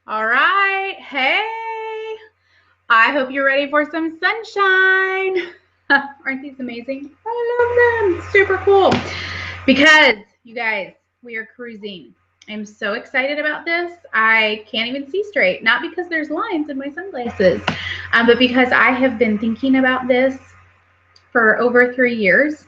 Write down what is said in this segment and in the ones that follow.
All right. Hey, I hope you're ready for some sunshine. Aren't these amazing? I love them. Super cool. Because, you guys, we are cruising. I'm so excited about this. I can't even see straight. Not because there's lines in my sunglasses, but because I have been thinking about this for over 3 years.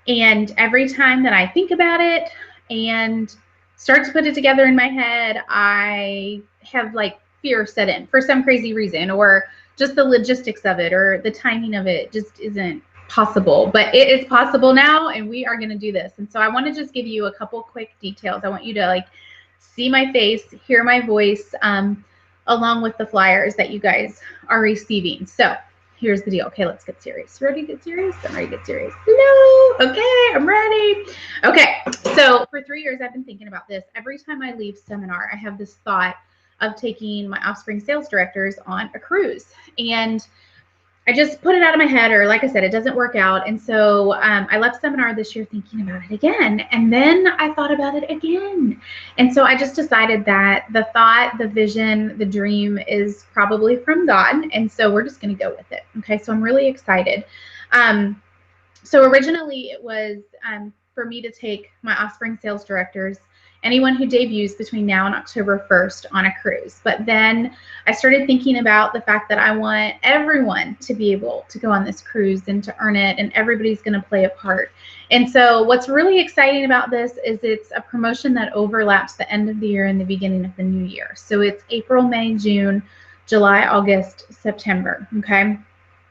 And every time that I think about it and start to put it together in my head, I have like fear set in for some crazy reason, or just the logistics of it, or the timing of it just isn't possible. But it is possible now, and we are going to do this. And so I want to just give you a couple quick details. I want you to like see my face, hear my voice, along with the flyers that you guys are receiving. So here's the deal. Okay, let's get serious. Ready to get serious? I'm ready to get serious. Hello. Okay, I'm ready. Okay, so for 3 years, I've been thinking about this. Every time I leave seminar, I have this thought of taking my offspring sales directors on a cruise. And I just put it out of my head, or like I said, it doesn't work out. And so I left seminar this year thinking about it again. And then I thought about it again. And so I just decided that the thought, the vision, the dream is probably from God. And so we're just going to go with it. Okay, so I'm really excited. So originally it was for me to take my offspring sales directors, anyone who debuts between now and October 1st on a cruise. But then I started thinking about the fact that I want everyone to be able to go on this cruise and to earn it, and everybody's going to play a part. And so what's really exciting about this is it's a promotion that overlaps the end of the year and the beginning of the new year. So it's April, May, June, July, August, September, okay?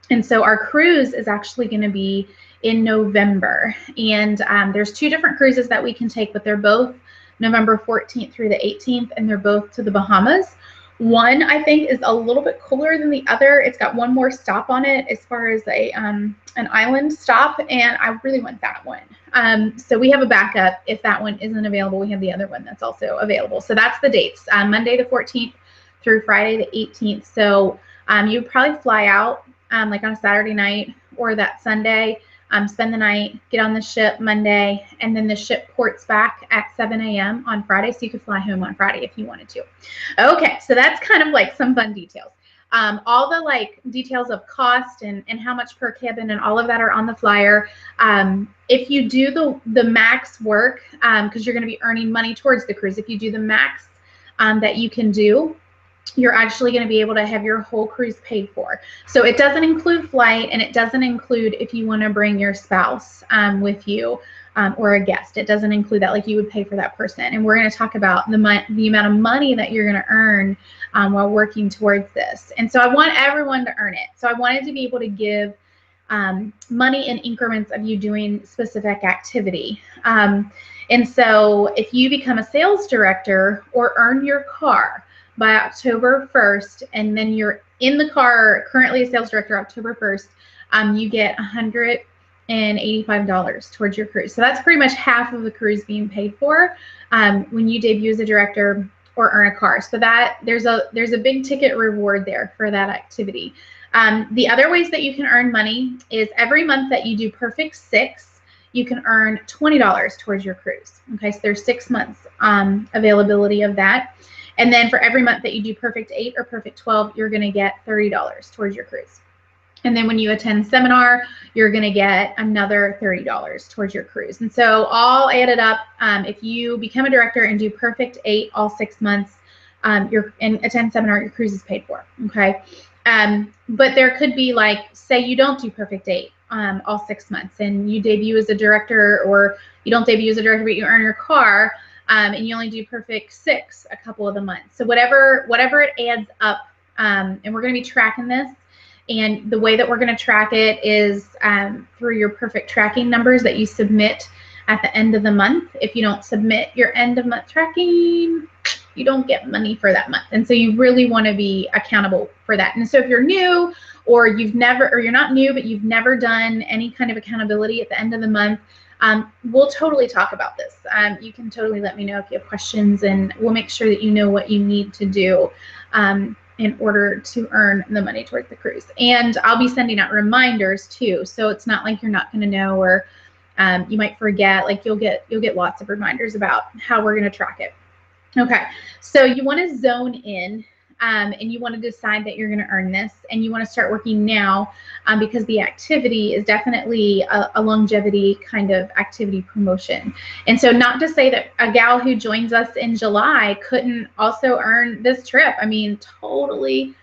And so our cruise is actually going to be in November. And there's two different cruises that we can take, but they're both November 14th through the 18th, and they're both to the Bahamas. One, I think, is a little bit cooler than the other. It's got one more stop on it as far as an island stop, and I really want that one. So we have a backup. If that one isn't available, we have the other one that's also available. So that's the dates, Monday the 14th through Friday the 18th. So you would probably fly out like on a Saturday night or that Sunday, spend the night, get on the ship Monday, and then the ship ports back at 7 a.m. on Friday, so you could fly home on Friday if you wanted to. Okay, so that's kind of like some fun details. All the like details of cost and how much per cabin and all of that are on the flyer. If you do the max work, because you're going to be earning money towards the cruise, if you do the max that you can do, you're actually going to be able to have your whole cruise paid for. So it doesn't include flight, and it doesn't include if you want to bring your spouse with you or a guest. It doesn't include that, like you would pay for that person. And we're going to talk about the amount of money that you're going to earn while working towards this. And so I want everyone to earn it. So I wanted to be able to give money in increments of you doing specific activity. And so if you become a sales director or earn your car by October 1st, and then you're in the car, currently a sales director, October 1st, you get $185 towards your cruise. So that's pretty much half of the cruise being paid for when you debut as a director or earn a car. So that there's a big ticket reward there for that activity. The other ways that you can earn money is every month that you do Perfect 6, you can earn $20 towards your cruise. Okay, so there's 6 months availability of that. And then for every month that you do Perfect 8 or Perfect 12, you're going to get $30 towards your cruise. And then when you attend seminar, you're going to get another $30 towards your cruise. And so all added up, if you become a director and do Perfect 8 all 6 months, and attend seminar, your cruise is paid for. Okay. But there could be, like, say you don't do Perfect 8 all 6 months, and you debut as a director, or you don't debut as a director, but you earn your car. And you only do Perfect 6 a couple of the months. So whatever it adds up, and we're going to be tracking this. And the way that we're going to track it is through your perfect tracking numbers that you submit at the end of the month. If you don't submit your end of month tracking, you don't get money for that month. And so you really want to be accountable for that. And so if you're new, or you're not new, but you've never done any kind of accountability at the end of the month, we'll totally talk about this. You can totally let me know if you have questions, and we'll make sure that you know what you need to do in order to earn the money towards the cruise. And I'll be sending out reminders too, so it's not like you're not going to know, or you might forget. Like you'll get lots of reminders about how we're going to track it. Okay, so you want to zone in and you want to decide that you're going to earn this, and you want to start working now, because the activity is definitely a longevity kind of activity promotion. And so not to say that a gal who joins us in July couldn't also earn this trip. I mean, totally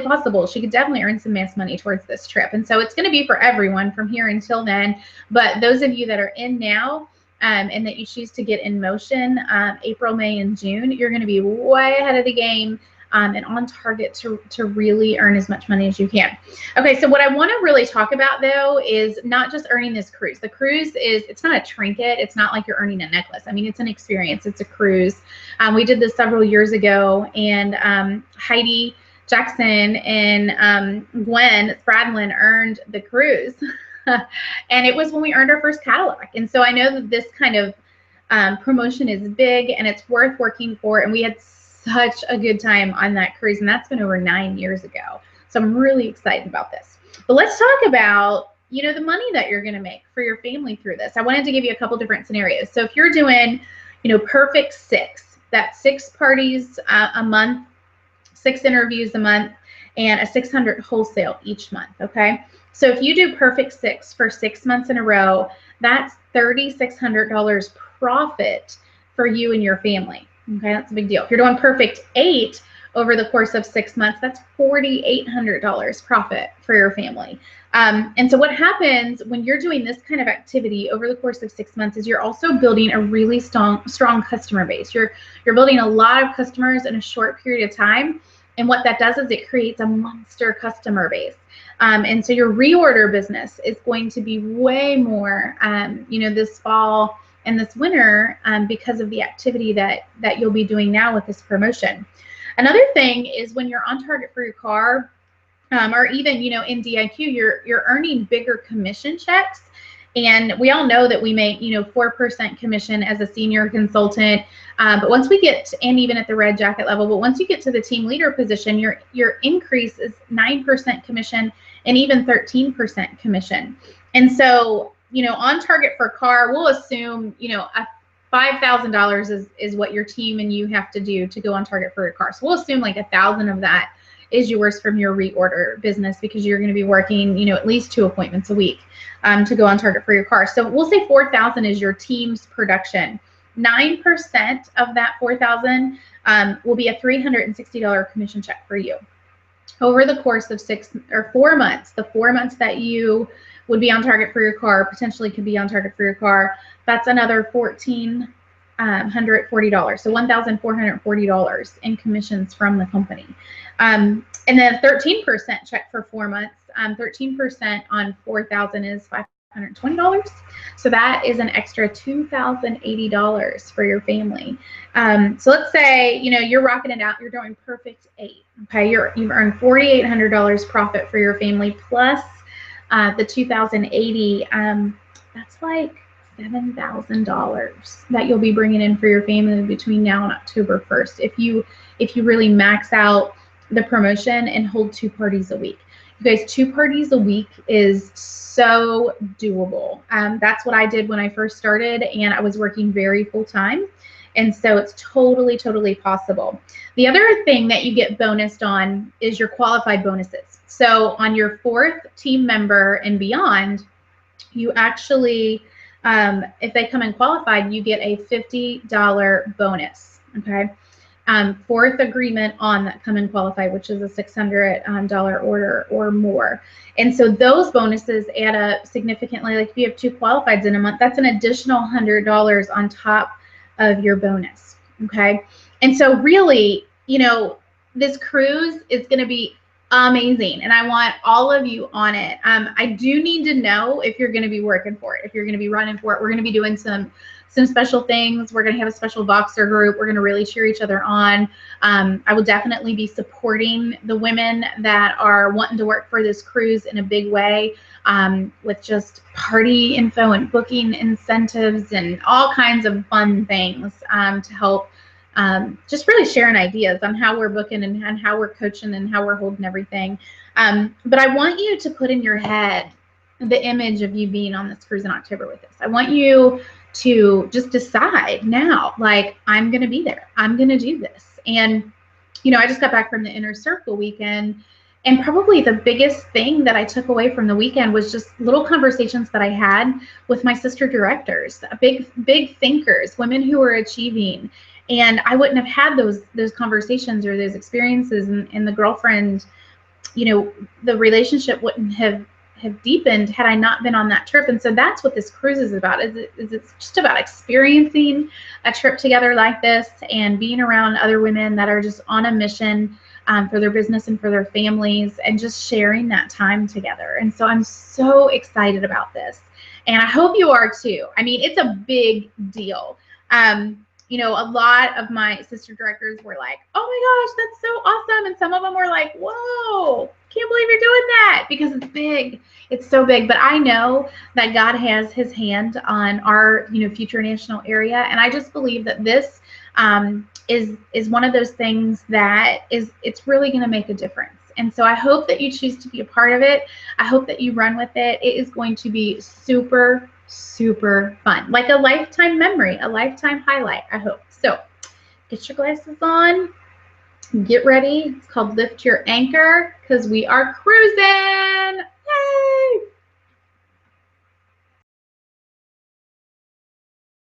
possible. She could definitely earn some mass money towards this trip. And so it's going to be for everyone from here until then. But those of you that are in now, and that you choose to get in motion April, May, and June, you're going to be way ahead of the game, and on target to really earn as much money as you can. Okay, so what I want to really talk about, though, is not just earning this cruise. The cruise it's not a trinket. It's not like you're earning a necklace. I mean, it's an experience. It's a cruise. We did this several years ago, and Heidi Jackson and Gwen Spradlin earned the cruise. And it was when we earned our first catalog. And so I know that this kind of promotion is big and it's worth working for. And we had such a good time on that cruise. And that's been over 9 years ago. So I'm really excited about this. But let's talk about, you know, the money that you're going to make for your family through this. I wanted to give you a couple different scenarios. So if you're doing, you know, perfect 6, that's 6 parties a month, 6 interviews a month, and a 600 wholesale each month, okay? So if you do perfect 6 for 6 months in a row, that's $3,600 profit for you and your family, okay? That's a big deal. If you're doing perfect 8 over the course of 6 months, that's $4,800 profit for your family. And so what happens when you're doing this kind of activity over the course of 6 months is you're also building a really strong customer base. You're building a lot of customers in a short period of time. And what that does is it creates a monster customer base. And so your reorder business is going to be way more, you know, this fall and this winter because of the activity that you'll be doing now with this promotion. Another thing is when you're on target for your car, or even, you know, in DIQ, you're earning bigger commission checks. And we all know that we make, you know, 4% commission as a senior consultant. But once we get, and even at the red jacket level, but once you get to the team leader position, your increase is 9% commission and even 13% commission. And so, you know, on target for car, we'll assume, you know, $5,000 is what your team and you have to do to go on target for your car. So we'll assume like 1,000 of that is yours from your reorder business because you're going to be working, you know, at least 2 appointments a week to go on target for your car. So we'll say 4,000 is your team's production. 9% of that 4,000 will be a $360 commission check for you over the course of 4 months. The 4 months that you would be on target for your car, potentially could be on target for your car. That's another $1,440. So $1,440 in commissions from the company. And then 13% check for 4 months. 13% on 4,000 is $520. So that is an extra $2,080 for your family. So let's say, you know, you're rocking it out. You're doing perfect 8. Okay, you've earned $4,800 profit for your family plus the $2,080. That's like $7,000 that you'll be bringing in for your family between now and October 1st if you really max out the promotion and hold 2 parties a week. You guys, 2 parties a week is so doable. That's what I did when I first started, and I was working very full time. And so it's totally possible. The other thing that you get bonused on is your qualified bonuses. So on your 4th team member and beyond, you actually, if they come in qualified, you get a $50 bonus, okay? 4th agreement on that come in qualified, which is a $600 order or more. And so those bonuses add up significantly. Like if you have 2 qualifieds in a month, that's an additional $100 on top of your bonus, okay? And so really, you know, this cruise is going to be amazing, and I want all of you on it. I do need to know if you're going to be working for it, if you're going to be running for it. We're going to be doing some special things. We're going to have a special Voxer group. We're going to really cheer each other on. I will definitely be supporting the women that are wanting to work for this cruise in a big way, with just party info and booking incentives and all kinds of fun things to help just really sharing ideas on how we're booking and how we're coaching and how we're holding everything. But I want you to put in your head the image of you being on this cruise in October with us. I want you to just decide now, like, I'm going to be there. I'm going to do this. And I just got back from the Inner Circle weekend, and probably the biggest thing that I took away from the weekend was just little conversations that I had with my sister directors, big thinkers, women who were achieving. And I wouldn't have had those conversations or those experiences, and the girlfriend, the relationship wouldn't have deepened had I not been on that trip. And so that's what this cruise is about. It's just about experiencing a trip together like this and being around other women that are just on a mission for their business and for their families, and just sharing that time together. And so I'm so excited about this, and I hope you are too. I mean, it's a big deal. A lot of my sister directors were like, oh my gosh, that's so awesome. And some of them were like, whoa, can't believe you're doing that, because it's big. It's so big. But I know that God has his hand on our, future national area. And I just believe that this is one of those things that it's really going to make a difference. And so I hope that you choose to be a part of it. I hope that you run with it. It is going to be super, super fun, like a lifetime memory, a lifetime highlight, I hope. So get your glasses on, get ready. It's called Lift Your Anchor, because we are cruising.